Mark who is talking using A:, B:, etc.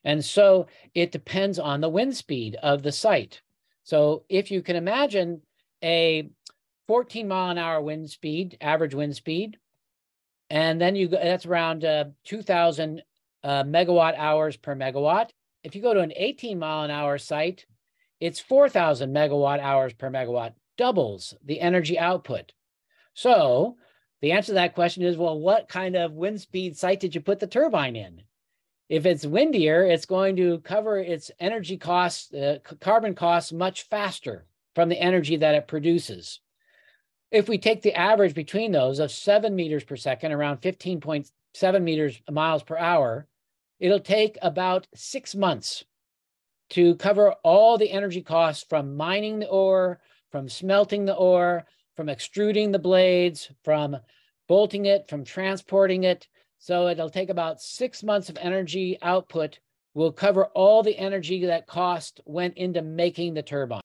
A: And so it depends on the wind speed of the site. So if you can imagine a 14-mile-an-hour wind speed, average wind speed, and then that's around 2,000 megawatt hours per megawatt. If you go to an 18-mile-an-hour site, it's 4,000 megawatt hours per megawatt, doubles the energy output. So the answer to that question is, well, what kind of wind speed site did you put the turbine in? If it's windier, it's going to cover its energy costs, carbon costs much faster from the energy that it produces. If we take the average between those of 7 meters per second, around 15.7 miles per hour, it'll take about 6 months to cover all the energy costs from mining the ore, from smelting the ore, from extruding the blades, from bolting it, from transporting it. So it'll take about 6 months of energy output. Will cover all the energy that went into making the turbine.